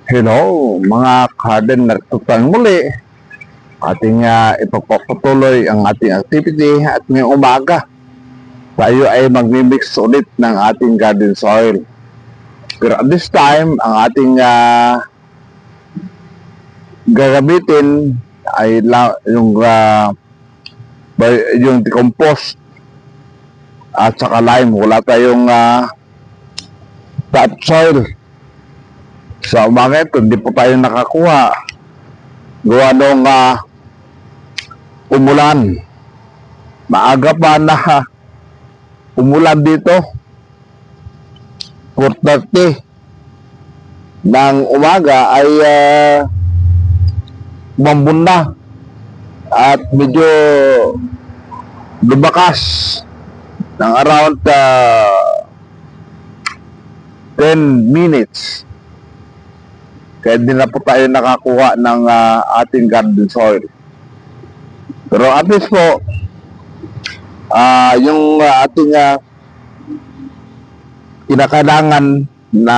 Hello, mga gardener, tutang muli. Ating ipagpapatuloy ang ating activity at ngayong umaga, tayo ay magmimix ulit ng ating garden soil. Pero at this time, ang ating gagamitin ay yung decomposed at saka lime. Wala tayong topsoil. Sa umaga ito, hindi po tayo nakakuha. Gawa nung umulan. Maaga pa na umulan dito. 4:30 ng umaga ay umambon na at medyo lumakas ng around 10 minutes. Kaya hindi na po tayo nakakuha ng ating garden soil. Pero at least po, yung ating kinakailangan na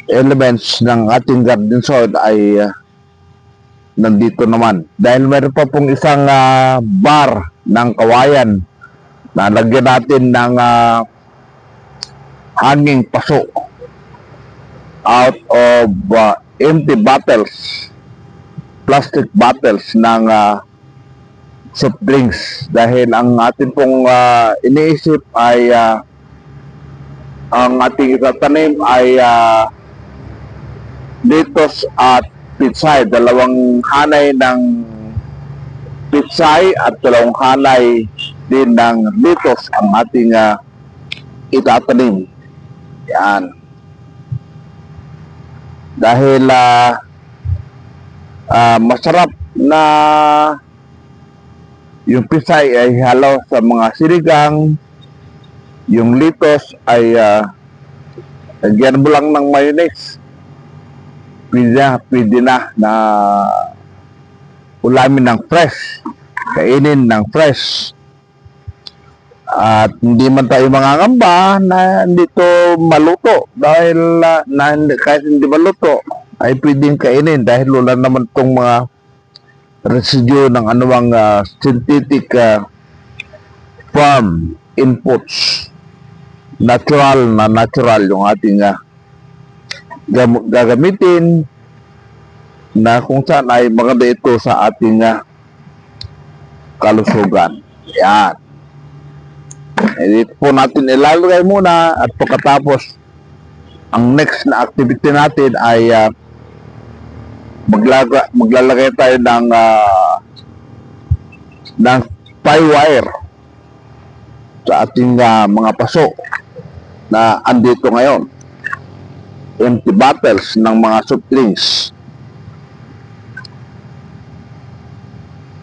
elements ng ating garden soil ay nandito naman. Dahil meron pa pong isang bar ng kawayan na lagyan natin ng hanging paso out of empty bottles, plastic bottles ng soft drinks. Dahil ang atin pong iniisip ay ang ating itatanim ay lettuce at pitsay. Dalawang hanay ng pitsay at dalawang hanay din ng lettuce ang ating itatanim. Yan. Dahil masarap na yung pitsay ay halo sa mga sinigang, yung lettuce ay lagyan mo lang ng mayonnaise. Pwede na ulamin ng fresh, kainin ng fresh. At hindi man tayo mangangamba na hindi to maluto dahil kahit hindi maluto ay pwedeng kainin dahil wala naman itong mga residue ng anumang synthetic farm inputs. Natural yung ating gagamitin na kung saan ay maganda ito sa ating kalusugan. Yan. Dito po natin ilalagay muna at pagkatapos ang next na activity natin ay maglalagay tayo ng tie wire sa ating mga paso na andito ngayon. Empty bottles ng mga soft drinks.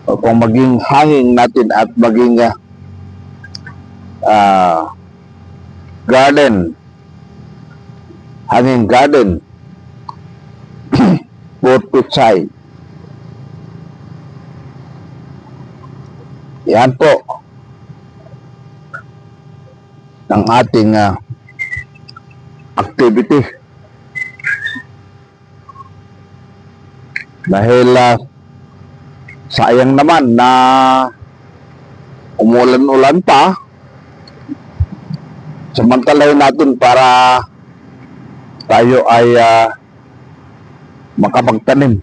O kung maging hanging natin at maging hanging garden for pitsay. Yan po ang ating activity. Dahil sayang naman na umulan-ulan pa, samantalahin natin para tayo ay makapagtanim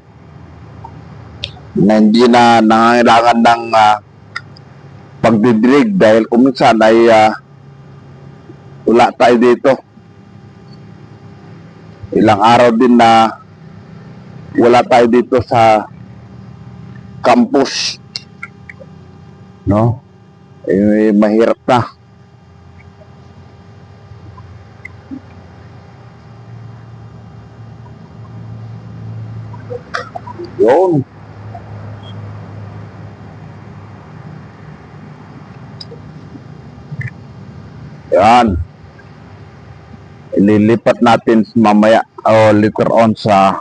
na hindi na nangangailangan ng pagdidilig dahil kung minsan ay wala tayo dito. Ilang araw din na wala tayo dito sa campus, no? Mahirap na. Yun. Yan. Ililipat natin mamaya o later on sa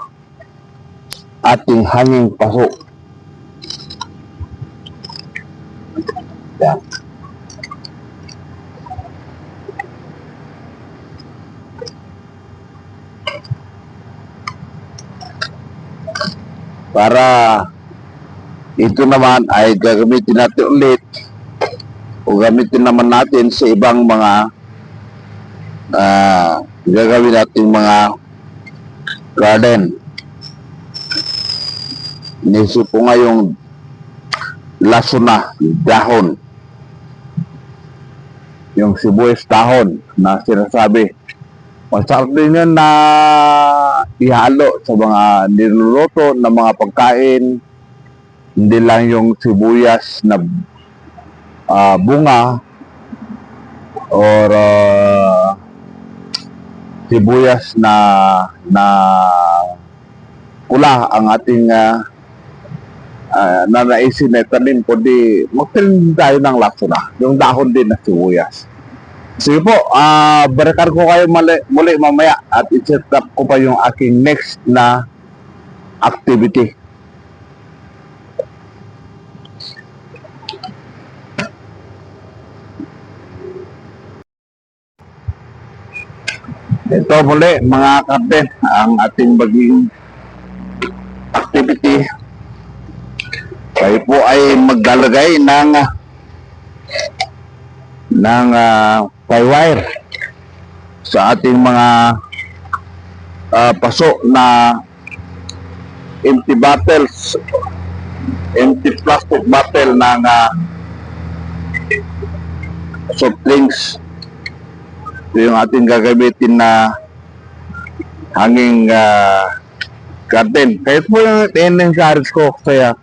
ating hanging paso. Yan. para ito naman ay gagamitin natin ulit o gamitin naman natin sa ibang mga gagawin natin mga garden. Inisip ko nga yung laso na dahon, yung sibuyas dahon na sinasabi. Masarap din yun na ihalo sa mga niluluto na mga pagkain. Hindi lang yung sibuyas na bunga or sibuyas na pula ang ating nanaisin na tanim, kundi magtanim tayo ng lasuna, yung dahon din na sibuyas. Sige po, balikan ko kayo muli mamaya at i-set up ko pa yung aking next na activity. Ito muli mga kapten, ang ating maging activity. Kayo po ay maglalagay ng tie wire sa ating mga paso na empty bottles, empty plastic bottle ng soft drinks. Ito yung ating gagamitin na hanging curtain. Kaya po yung in-encourage ko, kaya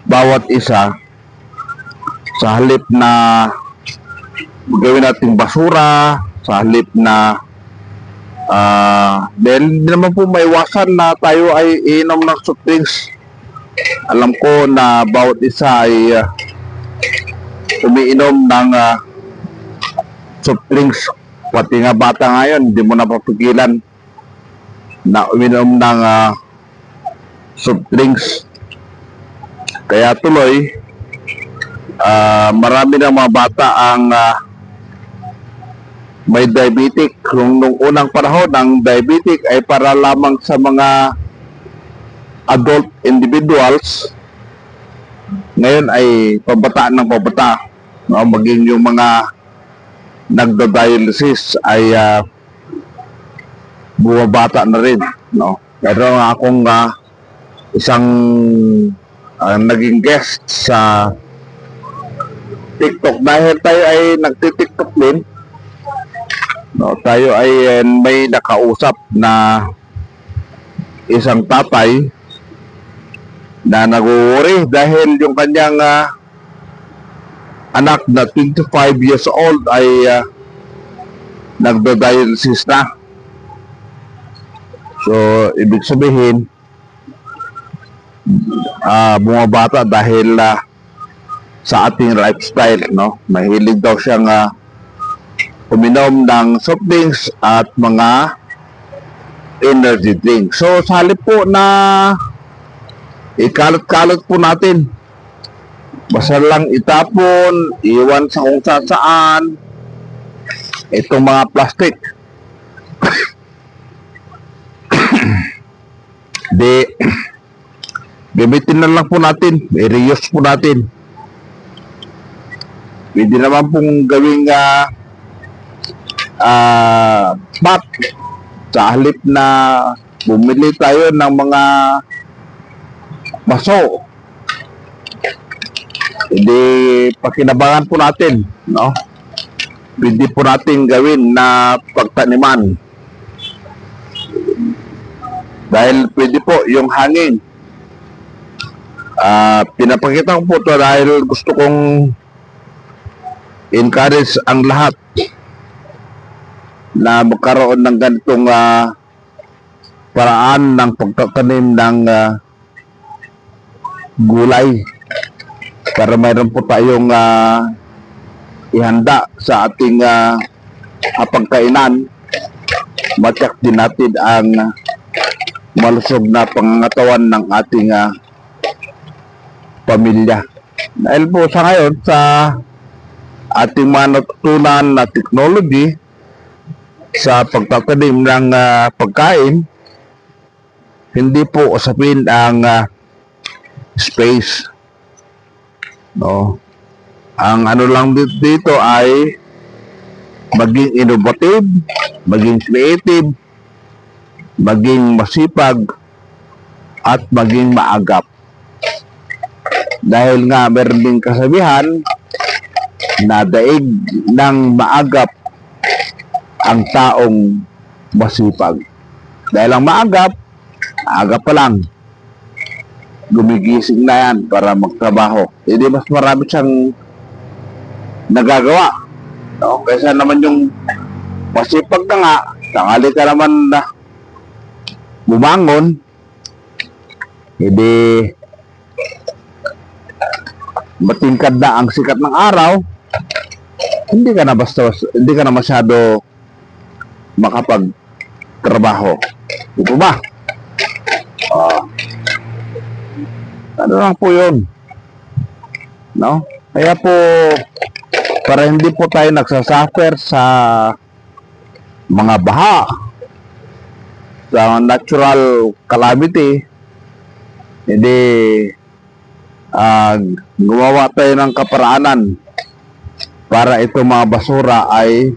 bawat isa sa halip na gawin nating basura, sa halip na dahil hindi naman po maiwasan na tayo ay iinom ng soft drinks. Alam ko na bawat isa ay umiinom ng soft drinks. Pati nga bata ngayon, hindi mo napapigilan na uminom ng soft drinks. Kaya tuloy, marami ng mga bata ang may diabetic. Nung unang panahon, ang diabetic ay para lamang sa mga adult individuals. Ngayon ay pabataan ng pabata. No? Maging yung mga nagda-dialysis ay bumabata na rin. No? Pero akong isang naging guest sa TikTok, dahil tayo ay nagti-TikTok din. No, tayo ay may nakausap na isang tatay na nag-worry dahil yung kanyang anak na 25 years old ay nagda-dialysis na. So, ibig sabihin, bumabata dahil sa ating lifestyle, no? Mahilig daw siyang uminom ng soft drinks at mga energy drinks. So, sa halip po na ikalat-kalat po natin, basta lang itapon, iwan sa kung saan itong mga plastic. Di, gamitin na lang po natin, i-reuse po natin. Pwede naman pong gawing spot sa halip na bumili tayo ng mga baso. Hindi pakinabangan po natin, no? Pwede po natin gawin na pagtaniman. Dahil pwede po yung hangin. Pinapakita ko po ito dahil gusto kong encourage ang lahat na magkaroon ng ganitong paraan ng pagtatanim ng gulay para mayroon po tayong ihanda sa ating hapagkainan. Matyak din natin ang malusog na pangangatawan ng ating pamilya. Dahil po sa ngayon, sa ating mga natutunan na technology sa pagtatanim ng pagkain, hindi po usapin ang space. No? Ang ano lang dito ay maging innovative, maging creative, maging masipag, at maging maagap. Dahil nga meron din kasabihan na daig ng maagap ang taong masipag. Dahil ang maagap, agap pa lang, gumigising na yan para magtrabaho. Hindi mas marami siyang nagagawa. No? Kaysa naman yung masipag ka nga, tangali ka naman na bumangon, hindi matingkad na ang sikat ng araw, hindi ka na masyado makapagtrabaho. Ito ba? Ano lang po yun? No? Kaya po, para hindi po tayo nagsasuffer sa mga baha, sa natural calamity, hindi gumawa tayo ng kaparaanan para itong mga basura ay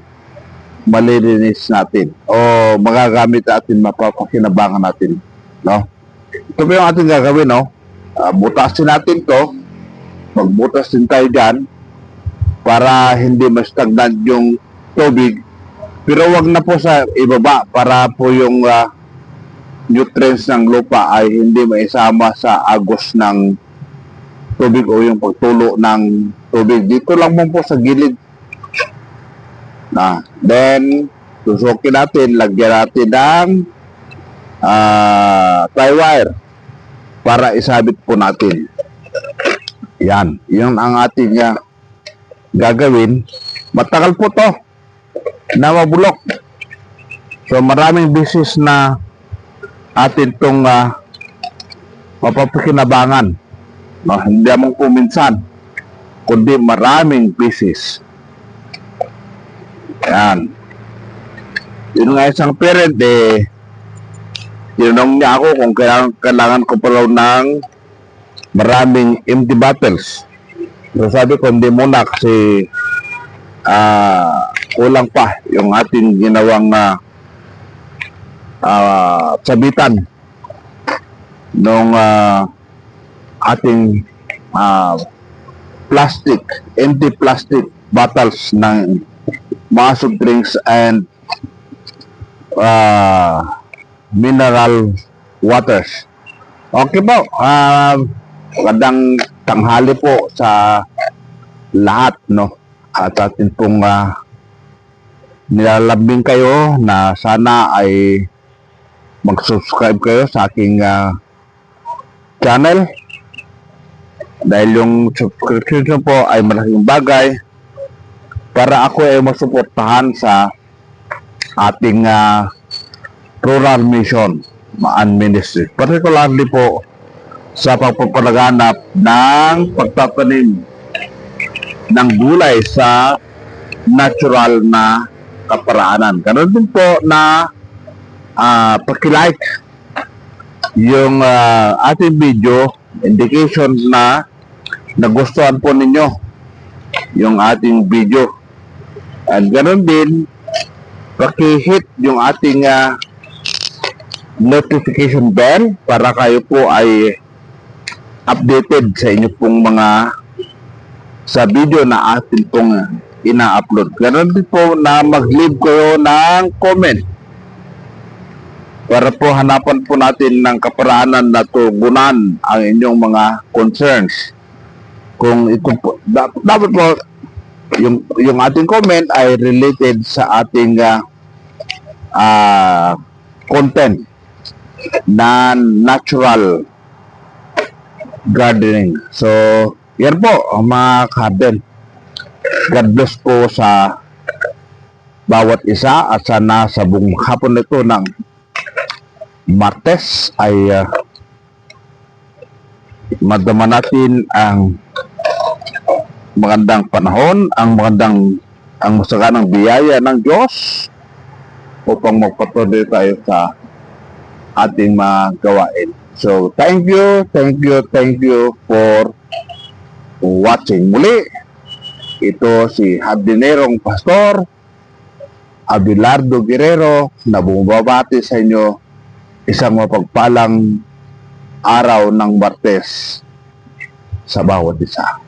malilinis natin o magagamit natin, mapapakinabangan natin, no? Ito po yung ating gagawin, no? Butasin natin to, magbutas din tayo dyan para hindi ma-stagnant yung tubig, pero wag na po sa ibaba para po yung nutrients ng lupa ay hindi maisama sa agos ng tubig o yung pagtulo ng tubig. Dito lang po sa gilid. Then, susukin natin, lagyan natin ng tie wire para isabit po natin. Yan. Yun ang ating gagawin. Matagal po to na mabulok. So, maraming business na atin itong mapapakinabangan. No, hindi amang puminsan, kundi maraming pieces. Yan. Yun nga isang parent, tinanong niya ako kung kailangan ko pa raw ng maraming empty bottles. So sabi ko, hindi muna kasi kulang pa yung ating ginawang sabitan nung ating empty plastic bottles ng mga soft drinks and mineral waters. Okay po, magandang tanghali po sa lahat, no? At atin pong nilalambing kayo na sana ay mag-subscribe kayo sa aking channel. Dahil yung subscription po ay malaking bagay para ako ay masuportahan sa ating rural mission and ministry. Particularly po sa pagpapalaganap ng pagtatanim ng gulay sa natural na kaparaanan. Karoon din po na paki-like yung ating video, indication na nagustuhan po ninyo yung ating video. At ganoon din, paki-hit yung ating notification bell para kayo po ay updated sa inyo pong sa video na atin pong ina-upload. Ganoon din po na mag-leave kayo ng comment para po hanapan po natin ng kaparaanan na tugunan ang inyong mga concerns. Kung ito po, dapat po yung ating comment ay related sa ating content na natural gardening. So, yan po mga garden. God bless po sa bawat isa at sana sa buong hapon nito ng Martes ay madama natin ang magandang panahon, ang masaganang biyaya ng Diyos upang magpatuloy tayo sa ating mga gawain. So, thank you for watching. Muli, ito si Hardinerong Pastor Abelardo Guerrero na bumabati sa inyo isang mapagpalang araw ng Martes sa bawat isa.